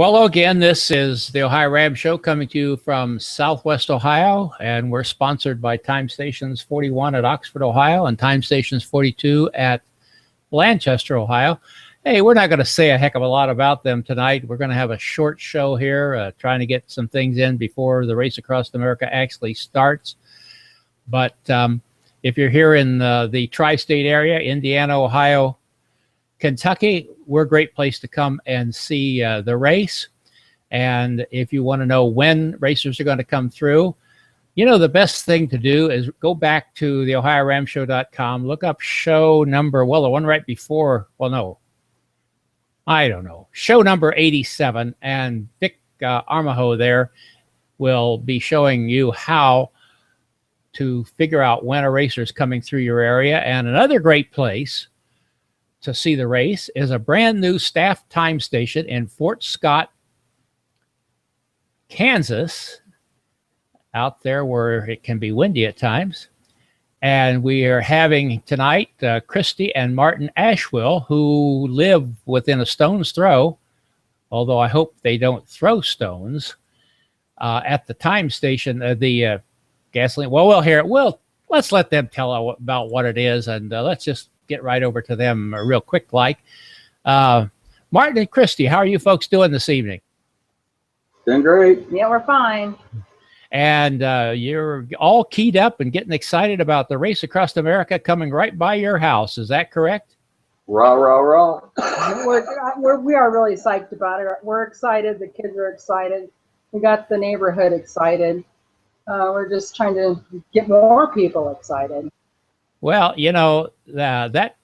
Well, again, this is the OhioRAAM show coming to you from Southwest Ohio, and we're sponsored by Time Stations 41 at Oxford, Ohio, and Time Stations 42 at Lancaster, Ohio. Hey, we're not going to say a heck of a lot about them tonight. We're going to have a short show here, trying to get some things in before the Race Across America actually starts. But if you're here in the tri-state area, Indiana, Ohio, Kentucky, we're a great place to come and see the race. And if you want to know when racers are going to come through, you know, the best thing to do is go back to the OhioRAAMshow.com, look up show number, well, the one right before, well, no, I don't know, show number 87. And Vic Armijo there will be showing you how to figure out when a racer is coming through your area. And another great place to see the race is a brand new staff time station in Fort Scott, Kansas, out there where it can be windy at times. And we are having tonight Kristi and Marin Ashwill, who live within a stone's throw, although I hope they don't throw stones, at the time station, the gasoline. Well, we'll hear it. Let's let them tell about what it is, and let's just get right over to them real quick. Like, Marin and Christie, how are you folks doing this evening? Doing great. Yeah, we're fine. And you're all keyed up and getting excited about the Race Across America coming right by your house. Is that correct? Rah, rah, rah. We are really psyched about it. We're excited. The kids are excited. We got the neighborhood excited. We're just trying to get more people excited. Well, you know, that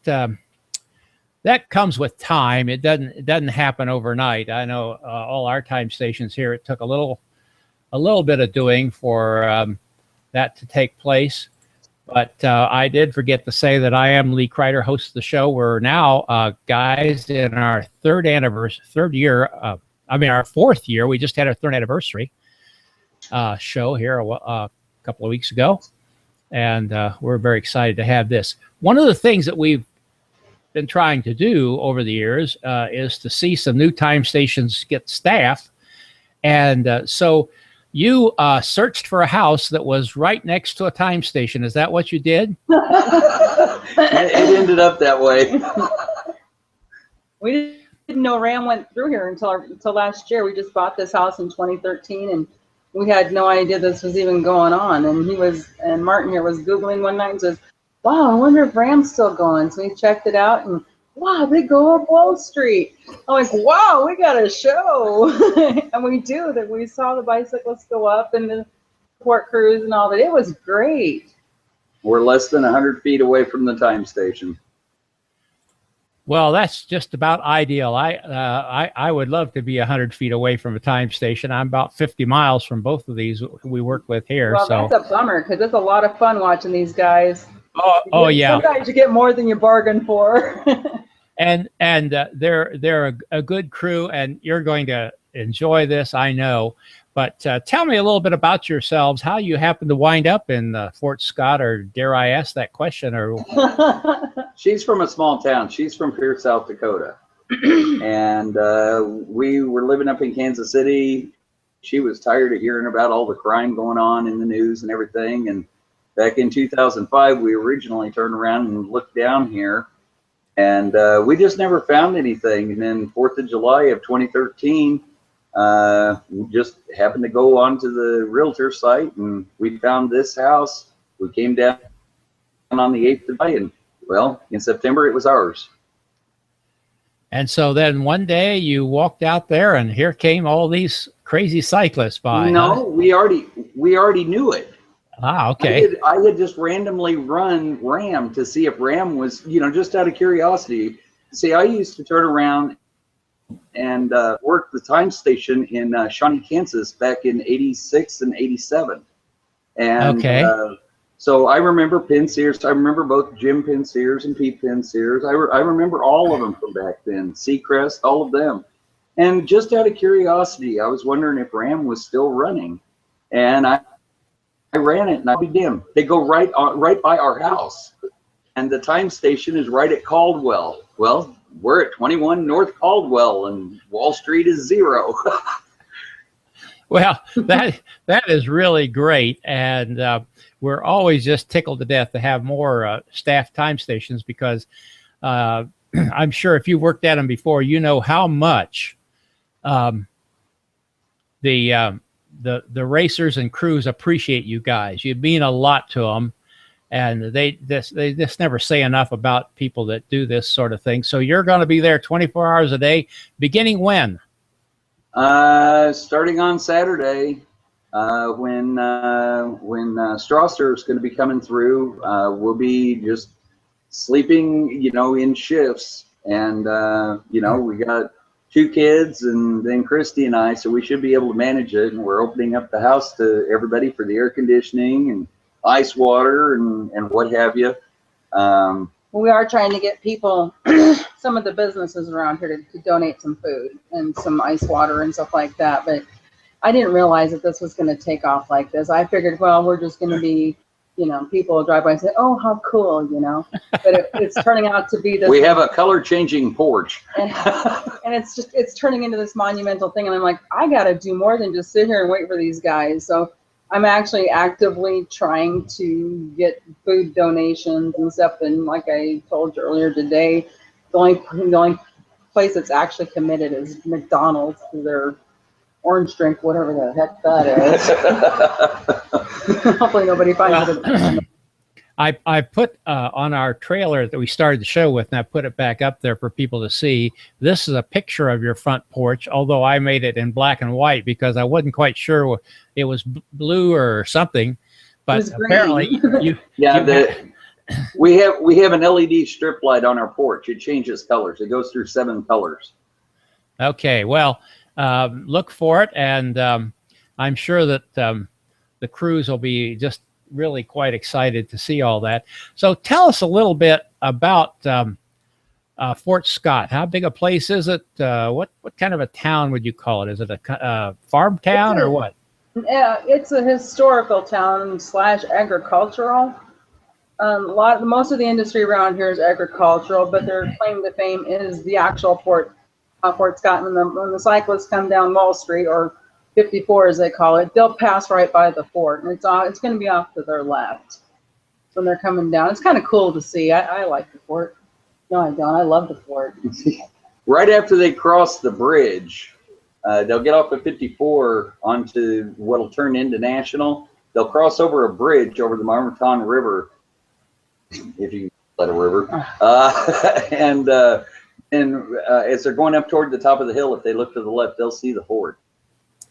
comes with time. It doesn't happen overnight. I know all our time stations here, it took a little bit of doing for that to take place. But I did forget to say that I am Lee Kreider, host of the show. We're now, guys, in our fourth year. We just had our third anniversary show here a couple of weeks ago. And we're very excited to have this. One of the things that we've been trying to do over the years is to see some new time stations get staff. And so you searched for a house that was right next to a time station. Is that what you did? It ended up that way. We didn't know RAM went through here until last year. We just bought this house in 2013, and we had no idea this was even going on. And Martin here was Googling one night and says, wow, I wonder if RAAM's still going. So we checked it out, and wow, they go up Wall Street. I'm like, wow, we got a show. And we do. That we saw the bicyclists go up and the port crews and all that. It was great. We're less than 100 feet away from the time station. Well, that's just about ideal. I would love to be 100 feet away from a time station. I'm about 50 miles from both of these we work with here. Well, so that's a bummer because it's a lot of fun watching these guys. Oh yeah. Sometimes you get more than you bargain for. and they're a good crew, and you're going to enjoy this, I know. But tell me a little bit about yourselves, how you happened to wind up in Fort Scott, or dare I ask that question? Or She's from a small town. She's from Pierce, South Dakota. And we were living up in Kansas City. She was tired of hearing about all the crime going on in the news and everything. And back in 2005, we originally turned around and looked down here. And we just never found anything. And then 4th of July of 2013, we just happened to go onto the realtor site, and we found this house. We came down on the 8th of July, and well, in September it was ours. And so then one day you walked out there, and here came all these crazy cyclists by. No, huh? we already knew it. Ah, okay. I had just randomly run RAM to see if RAM was, just out of curiosity. See, I used to turn around and work the time station in Shawnee, Kansas back in '86 and '87. And okay. So I remember Penseers. I remember both Jim Penseers and Pete Penseers. I remember all of them from back then. Seacrest, all of them. And just out of curiosity, I was wondering if RAM was still running. And I ran it, and I beat them. They go right by our house. And the time station is right at Caldwell. Well, we're at 21 North Caldwell, and Wall Street is 0. Well, that is really great, and we're always just tickled to death to have more staff time stations, because I'm sure if you worked at them before, you know how much the racers and crews appreciate you guys. You mean a lot to them, and they just never say enough about people that do this sort of thing. So you're going to be there 24 hours a day, beginning when? Starting on Saturday, when Strasser is going to be coming through. We'll be just sleeping, in shifts, and we got 2 kids and then Christie and I, so we should be able to manage it. And we're opening up the house to everybody for the air conditioning and ice water and what have you. We are trying to get people, some of the businesses around here to donate some food and some ice water and stuff like that. But I didn't realize that this was going to take off like this. I figured, well, we're just going to be, people will drive by and say, oh, how cool, but it's turning out to be this. We have a color changing porch. And it's turning into this monumental thing. And I'm like, I got to do more than just sit here and wait for these guys. So I'm actually actively trying to get food donations and stuff. And like I told you earlier today, the only place that's actually committed is McDonald's for their orange drink, whatever the heck that is. Hopefully nobody finds it. I put on our trailer that we started the show with, and I put it back up there for people to see. This is a picture of your front porch, although I made it in black and white because I wasn't quite sure it was blue or something. But apparently, we have an LED strip light on our porch. It changes colors. It goes through 7 colors. Okay, well, look for it, and I'm sure that the crews will be just really quite excited to see all that. So tell us a little bit about Fort Scott. How big a place is it? What kind of a town would you call it? Is it a farm town or what? Yeah, it's a historical town / agricultural. Most of the industry around here is agricultural, but their claim to fame is the actual Fort Scott. When the cyclists come down Wall Street, or 54 as they call it, they'll pass right by the fort, and it's going to be off to their left when they're coming down. It's kind of cool to see. I like the fort. No, I don't. I love the fort. Right after they cross the bridge, they'll get off at 54 onto what'll turn into National. They'll cross over a bridge over the Marmaton River, if you let a river, and as they're going up toward the top of the hill, if they look to the left, they'll see the fort.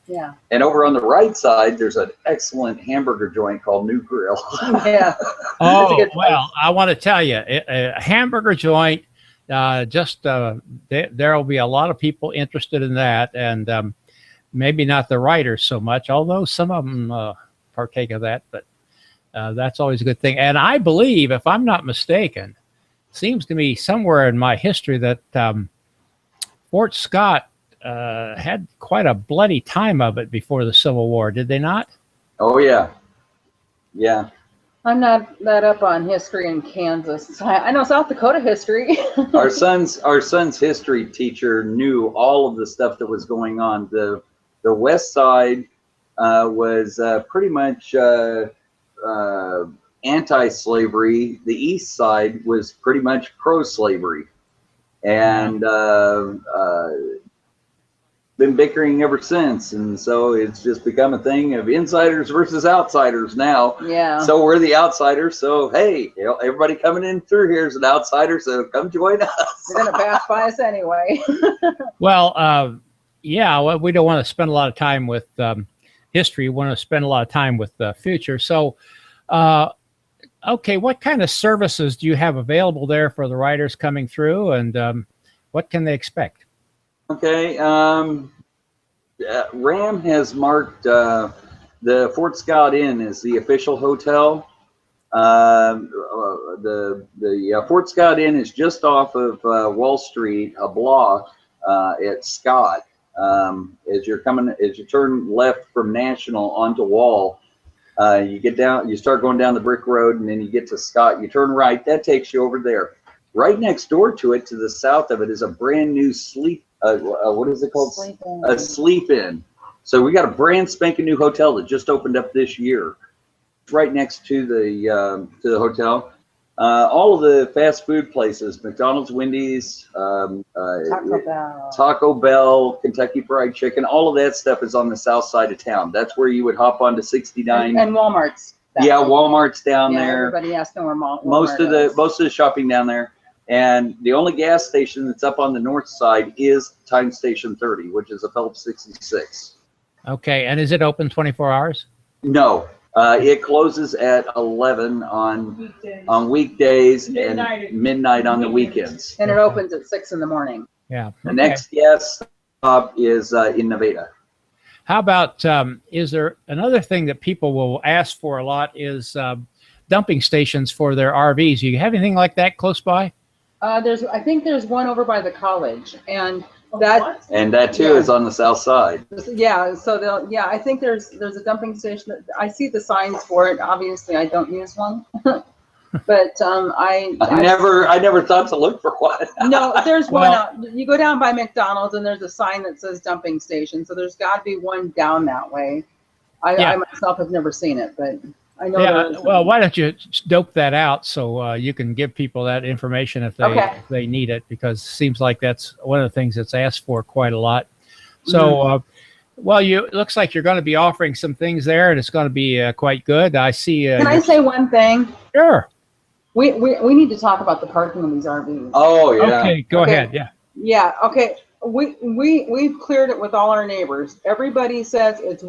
Yeah. And over on the right side, there's an excellent hamburger joint called New Grill. Yeah. Oh, well, I want to tell you, a hamburger joint, there will be a lot of people interested in that, and maybe not the writers so much, although some of them partake of that, but that's always a good thing. And I believe, if I'm not mistaken, seems to me somewhere in my history that Fort Scott had quite a bloody time of it before the Civil War, did they not? Oh yeah, yeah. I'm not that up on history in Kansas. I know South Dakota history. Our son's history teacher knew all of the stuff that was going on. The west side was pretty much anti-slavery. The east side was pretty much pro-slavery, and been bickering ever since, and so it's just become a thing of insiders versus outsiders now. Yeah. So we're the outsiders. So hey, everybody coming in through here is an outsider. So come join us. They're gonna pass by us anyway. Well, yeah. Well, we don't want to spend a lot of time with history. We want to spend a lot of time with the future. So, okay, what kind of services do you have available there for the writers coming through, and what can they expect? Okay, RAAM has marked the Fort Scott Inn as the official hotel. The Fort Scott Inn is just off of Wall Street, a block at Scott. As you turn left from National onto Wall, you get down, you start going down the brick road, and then you get to Scott. You turn right, that takes you over there. Right next door to it, to the south of it, is a brand new what is it called? A sleep in. So we got a brand spanking new hotel that just opened up this year. It's right next to the hotel. All of the fast food places, McDonald's, Wendy's, Taco Bell, Kentucky Fried Chicken, all of that stuff is on the south side of town. That's where you would hop onto 69. And Walmart's. Yeah, Walmart's down there. Everybody has to know where Walmart Most of the shopping down there. And the only gas station that's up on the north side is Time Station 30, which is a Phillips 66. Okay, and is it open 24 hours? No. It closes at 11 on weekdays and midnight on the weekends. And it opens at 6 in the morning. Yeah. The next gas stop is in Nevada. How about, is there another thing that people will ask for a lot is dumping stations for their RVs? Do you have anything like that close by? I think there's one over by the college, and that too is on the south side. Yeah, so I think there's a dumping station. I see the signs for it. Obviously, I don't use one, but I never thought to look for one. No, there's one. You go down by McDonald's, and there's a sign that says dumping station. So there's got to be one down that way. I myself have never seen it, but I know. Yeah, well, why don't you dope that out so you can give people that information if they need it, because it seems like that's one of the things that's asked for quite a lot. So, well, it looks like you're going to be offering some things there, and it's going to be quite good. I see. Can I say one thing? Sure. We need to talk about the parking of these RVs. Oh yeah. Okay, go ahead. Yeah. Yeah. Okay. We've cleared it with all our neighbors. Everybody says it's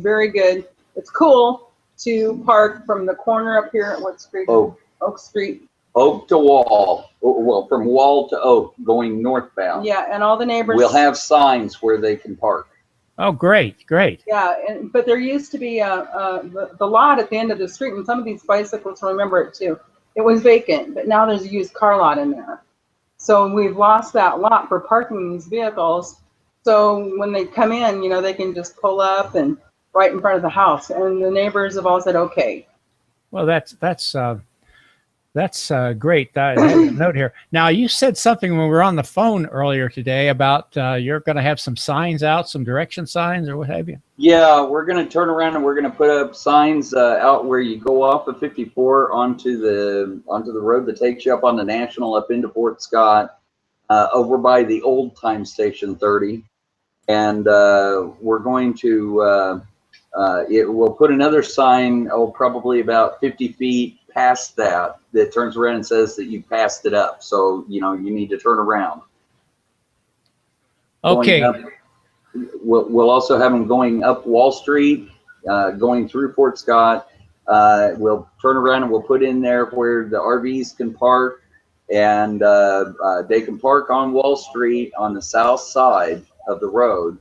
very good. It's cool to park from the corner up here at what street? Oak Street. Oak to Wall. Well, from Wall to Oak, going northbound. Yeah, and all the neighbors. We'll have signs where they can park. Oh, great. Yeah, but there used to be the lot at the end of the street, and some of these bicyclists remember it too. It was vacant, but now there's a used car lot in there. So we've lost that lot for parking these vehicles. So when they come in, they can just pull up and right in front of the house, and the neighbors have all said okay. Well, that's great. I have a note here. Now, you said something when we were on the phone earlier today about you're going to have some signs out, some direction signs or what have you. Yeah, we're going to turn around and we're going to put up signs out where you go off of 54 onto the road that takes you up on the National up into Fort Scott, over by the old Time Station 30, and we're going to. We'll put another sign, probably about 50 feet past that turns around and says that you passed it up. So, you need to turn around. Okay. We'll also have them going up Wall Street, going through Fort Scott. We'll turn around and we'll put in there where the RVs can park, and they can park on Wall Street on the south side of the road.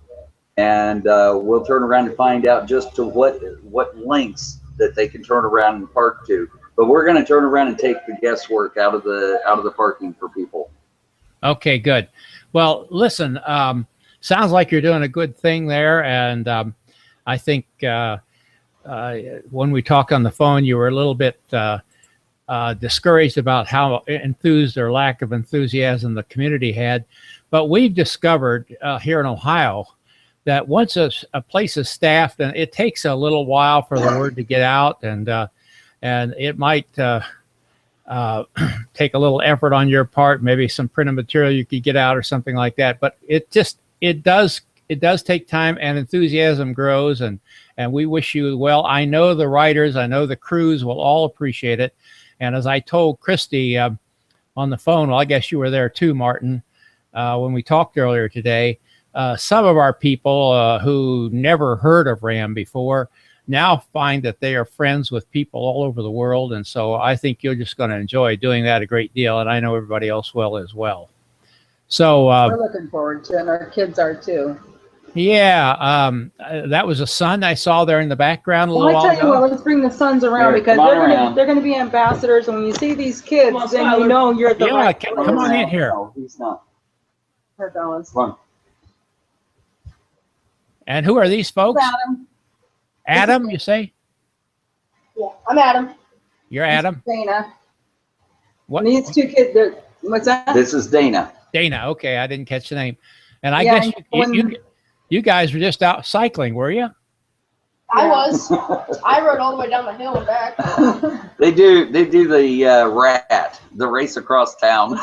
And we'll turn around and find out just to what lengths that they can turn around and park to. But we're going to turn around and take the guesswork out of the parking for people. Okay, good. Well, listen, sounds like you're doing a good thing there, and I think when we talked on the phone, you were a little bit discouraged about how enthused or lack of enthusiasm the community had. But we've discovered here in Ohio that once a place is staffed, and it takes a little while for the word to get out, and it might take a little effort on your part, maybe some printed material you could get out or something like that. But it does take time, and enthusiasm grows, and we wish you well. I know the writers, I know the crews will all appreciate it. And as I told Christie on the phone, well, I guess you were there too, Martin, when we talked earlier today. Some of our people who never heard of RAAM before now find that they are friends with people all over the world. And so I think you're just going to enjoy doing that a great deal. And I know everybody else will as well. So we're looking forward to it, and our kids are too. Yeah, that was a sun I saw there in the background a little while ago. I tell you what, let's bring the sons around, because they're going to be ambassadors. And when you see these kids, then you know you're at the right place. Come on in here. No, he's not. Here, fellas. Come on. And who are these folks? Adam. Adam, you say? Yeah, I'm Adam. You're Adam? Dana. What? These two kids, what's that? This is Dana. Dana. Okay, I didn't catch the name. And I Yeah, guess and you guys were just out cycling, were you? I was. I rode all the way down the hill and back. They do the RAAT, the race across town.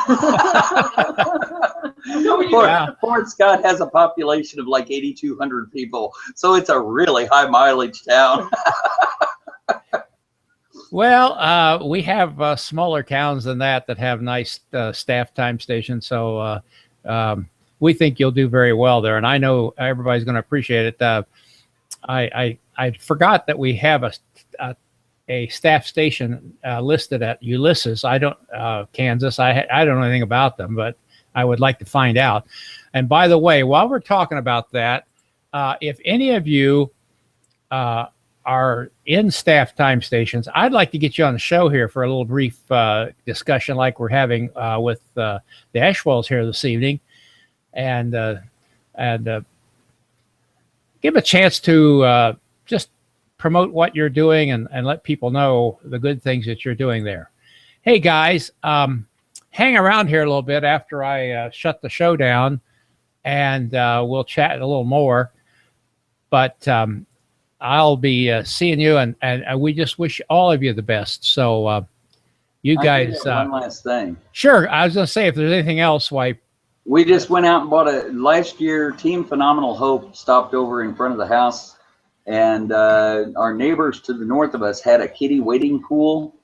Fort Scott has a population of like 8,200 people, so it's a really high mileage town. Well, we have smaller towns than that have nice staff time stations. So we think you'll do very well there, and I know everybody's going to appreciate it. I forgot that we have a staff station listed at Ulysses. I don't Kansas. I don't know anything about them, but I would like to find out. And by the way, while we're talking about that, if any of you are in staff time stations, I'd like to get you on the show here for a little brief discussion like we're having with the Ashwills here this evening, and give a chance to just promote what you're doing and let people know the good things that you're doing there. Hey guys, hang around here a little bit after I shut the show down, and we'll chat a little more. But I'll be seeing you, and we just wish all of you the best. So you guys. One last thing. Sure, I was going to say, if there's anything else, why. We just went out and bought last year, Team Phenomenal Hope stopped over in front of the house, and our neighbors to the north of us had a kiddie wading pool,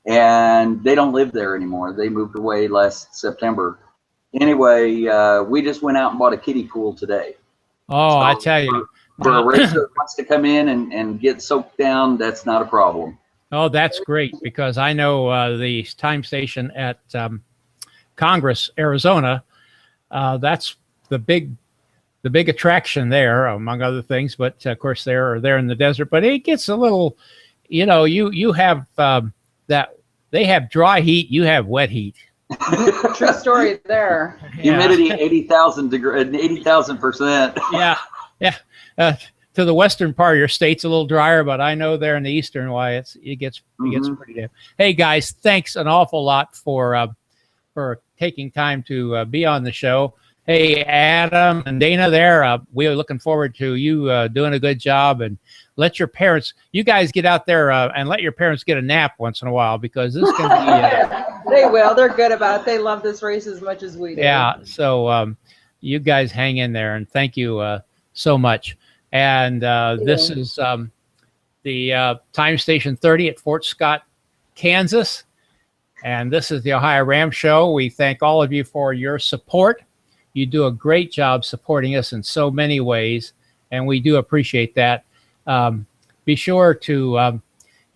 and they don't live there anymore. They moved away last September. Anyway, we just went out and bought a kiddie pool today. Oh, So I tell you. For a racer that wants to come in and get soaked down, that's not a problem. Oh, that's great, because I know the time station at Congress, Arizona. That's the big attraction there, among other things. But of course, they're in the desert. But it gets a little, you have that they have dry heat, you have wet heat. True story there. Humidity 80,000%. Yeah, yeah. To the western part of your state's a little drier, but I know there in the eastern, why it gets pretty damp. Hey guys, thanks an awful lot for taking time to be on the show. Hey, Adam and Dana there, we are looking forward to you doing a good job, and let your parents, you guys get out there and let your parents get a nap once in a while, because this can be. They will. They're good about it. They love this race as much as we do. Yeah. So you guys hang in there, and thank you so much. And this is the time station 30 at Fort Scott, Kansas. And this is the OhioRAAM show. We thank all of you for your support. You do a great job supporting us in so many ways, and we do appreciate that. Be sure to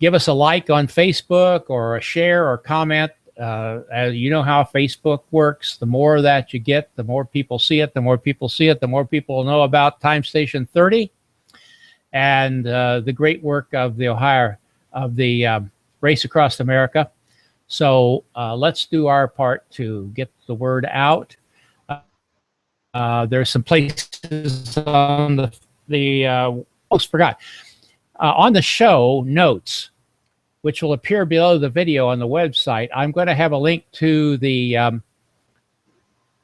give us a like on Facebook, or a share or comment. As you know how Facebook works, the more that you get, the more people see it, the more people see it, the more people know about Time Station 30 and the great work of the Race Across America. So let's do our part to get the word out. There's some places on almost forgot. On the show notes, which will appear below the video on the website, I'm going to have a link to the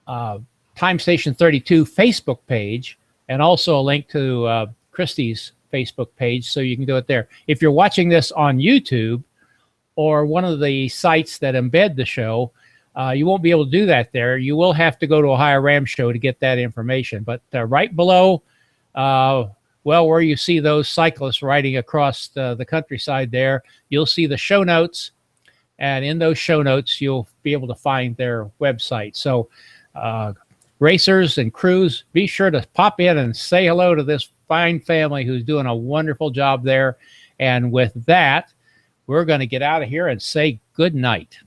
Time Station 32 Facebook page, and also a link to Christie's Facebook page, so you can do it there. If you're watching this on YouTube or one of the sites that embed the show, you won't be able to do that there. You will have to go to OhioRAAM show to get that information. But right below, where you see those cyclists riding across the countryside there, you'll see the show notes. And in those show notes, you'll be able to find their website. So racers and crews, be sure to pop in and say hello to this fine family who's doing a wonderful job there. And with that, we're going to get out of here and say good night.